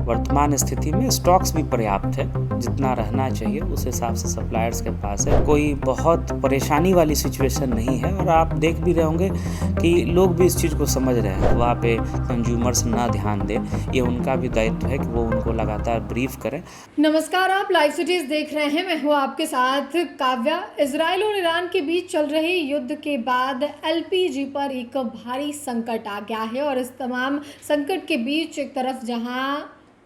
वर्तमान स्थिति में स्टॉक्स भी पर्याप्त है, जितना रहना चाहिए उस हिसाब से सप्लायर्स के पास है। कोई बहुत परेशानी वाली सिचुएशन नहीं है और आप देख भी रहे होंगे कि लोग भी इस चीज़ को समझ रहे हैं। वहाँ पे कंज्यूमर्स ना ध्यान दें, ये उनका भी दायित्व है कि वो उनको लगातार ब्रीफ करें। नमस्कार, आप लाइव सिटीज देख रहे हैं। मैं हूं आपके साथ काव्या। इजराइल और ईरान के बीच चल रहे युद्ध के बाद एलपीजी पर एक भारी संकट आ गया है और इस तमाम संकट के बीच एक तरफ जहां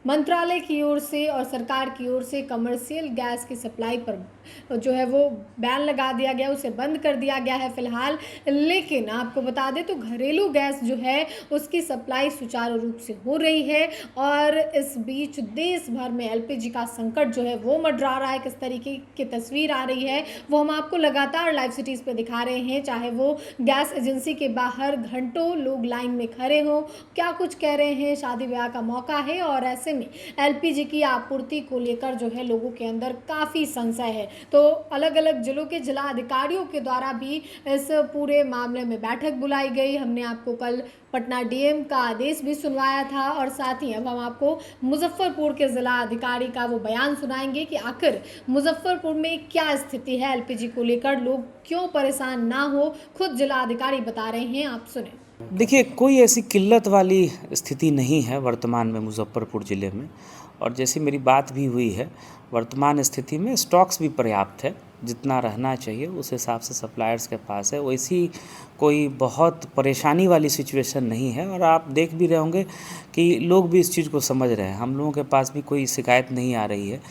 मंत्रालय की ओर से और सरकार की ओर से कमर्शियल गैस की सप्लाई पर जो है वो बैन लगा दिया गया, उसे बंद कर दिया गया है फिलहाल। लेकिन आपको बता दें तो घरेलू गैस जो है उसकी सप्लाई सुचारू रूप से हो रही है और इस बीच देश भर में एलपीजी का संकट जो है वो मंडरा रहा है। किस तरीके की तस्वीर आ रही है वो हम आपको लगातार लाइव सिटीज़ पे दिखा रहे हैं। चाहे वो गैस एजेंसी के बाहर घंटों लोग लाइन में खड़े हों, क्या कुछ कह रहे हैं, शादी ब्याह का मौका है और ऐसे में एलपीजी की आपूर्ति को लेकर जो है लोगों के अंदर काफ़ी संशय है। तो अलग अलग जिलों के जिला अधिकारियों के द्वारा भी इस पूरे मामले में बैठक बुलाई गई। हमने आपको कल पटना डीएम का आदेश भी सुनवाया था और साथ ही अब हम आपको मुजफ्फरपुर के जिला अधिकारी का वो बयान सुनाएंगे कि आखिर मुजफ्फरपुर में क्या स्थिति है एलपीजी को लेकर, लोग क्यों परेशान ना हो, खुद जिला अधिकारी बता रहे हैं, आप सुने। देखिए, कोई ऐसी किल्लत वाली स्थिति नहीं है वर्तमान में मुजफ्फरपुर ज़िले में। और जैसी मेरी बात भी हुई है, वर्तमान स्थिति में स्टॉक्स भी पर्याप्त है, जितना रहना चाहिए उस हिसाब से सप्लायर्स के पास है। वैसी कोई बहुत परेशानी वाली सिचुएशन नहीं है और आप देख भी रहे होंगे कि लोग भी इस चीज़ को समझ रहे हैं। हम लोगों के पास भी कोई शिकायत नहीं आ रही है।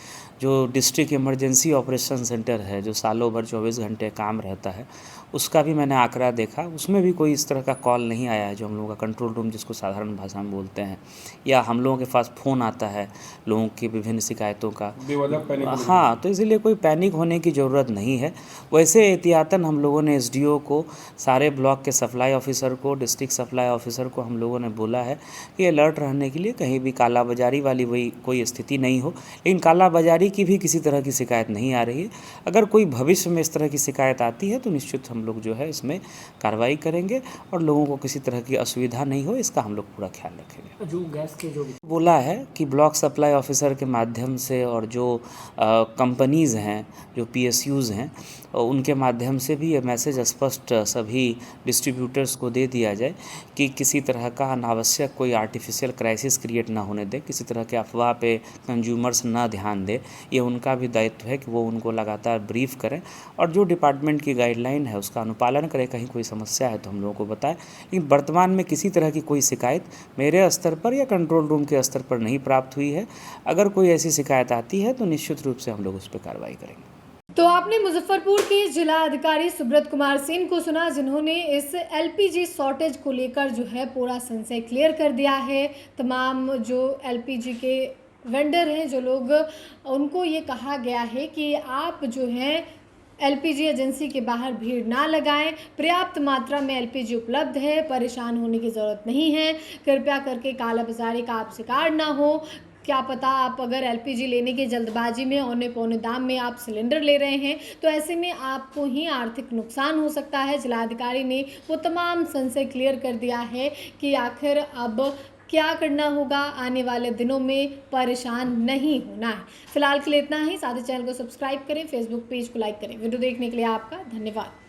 जो डिस्ट्रिक्ट इमरजेंसी ऑपरेशन सेंटर है, जो सालों भर 24 घंटे काम रहता है, उसका भी मैंने आंकड़ा देखा, उसमें भी कोई इस तरह का कॉल नहीं आया है जो हम लोगों का कंट्रोल रूम जिसको साधारण भाषा में बोलते हैं, या हम लोगों के पास फ़ोन आता है लोगों की विभिन्न शिकायतों का। हाँ, तो इसीलिए कोई पैनिक होने की ज़रूरत नहीं है। वैसे एहतियातन हम लोगों ने एसडीओ को, सारे ब्लॉक के सप्लाई ऑफिसर को, डिस्ट्रिक्ट सप्लाई ऑफिसर को हम लोगों ने बोला है कि अलर्ट रहने के लिए, कहीं भी कालाबाजारी वाली वही कोई स्थिति नहीं हो। लेकिन कालाबाजारी की भी किसी तरह की शिकायत नहीं आ रही है। अगर कोई भविष्य में इस तरह की शिकायत आती है तो निश्चित हम लोग जो है इसमें कार्रवाई करेंगे और लोगों को किसी तरह की असुविधा नहीं हो, इसका हम लोग पूरा ख्याल रखेंगे। जो गैस के जो बोला है कि ब्लॉक सप्लाई ऑफिसर के माध्यम से और जो कंपनीज़ हैं, जो पीएसयूज़ हैं, उनके माध्यम से भी ये मैसेज स्पष्ट सभी डिस्ट्रीब्यूटर्स को दे दिया जाए कि किसी तरह का अनावश्यक कोई आर्टिफिशियल क्राइसिस क्रिएट ना होने दे, किसी तरह के अफवाह पे कंज्यूमर्स ना ध्यान दे। ये उनका भी दायित्व है कि वो उनको लगातार ब्रीफ करें और जो डिपार्टमेंट की गाइडलाइन है उसका अनुपालन करें। कहीं कोई समस्या है तो हम लोगों को बताएं। लेकिन वर्तमान में किसी तरह की कोई शिकायत मेरे स्तर पर या कंट्रोल रूम के स्तर पर नहीं प्राप्त हुई है। अगर कोई ऐसी शिकायत आती है तो निश्चित रूप से हम लोग उस पर कार्रवाई करेंगे। तो आपने मुजफ्फरपुर के जिला अधिकारी सुब्रत कुमार सेन को सुना, जिन्होंने इस एलपीजी शॉर्टेज को लेकर जो है पूरा संशय क्लियर कर दिया है। तमाम जो एलपीजी के वेंडर हैं, जो लोग, उनको ये कहा गया है कि आप जो हैं एलपीजी एजेंसी के बाहर भीड़ ना लगाएं, पर्याप्त मात्रा में एलपीजी उपलब्ध है, परेशान होने की ज़रूरत नहीं है, कृपया करके कालाबाजारी का आप शिकार ना हो। क्या पता आप अगर एलपीजी लेने की जल्दबाजी में औने पौने दाम में आप सिलेंडर ले रहे हैं तो ऐसे में आपको ही आर्थिक नुकसान हो सकता है। जिलाधिकारी ने वो तमाम संशय क्लियर कर दिया है कि आखिर अब क्या करना होगा, आने वाले दिनों में परेशान नहीं होना है। फिलहाल के लिए इतना ही। साथ ही चैनल को सब्सक्राइब करें, फेसबुक पेज को लाइक करें। वीडियो देखने के लिए आपका धन्यवाद।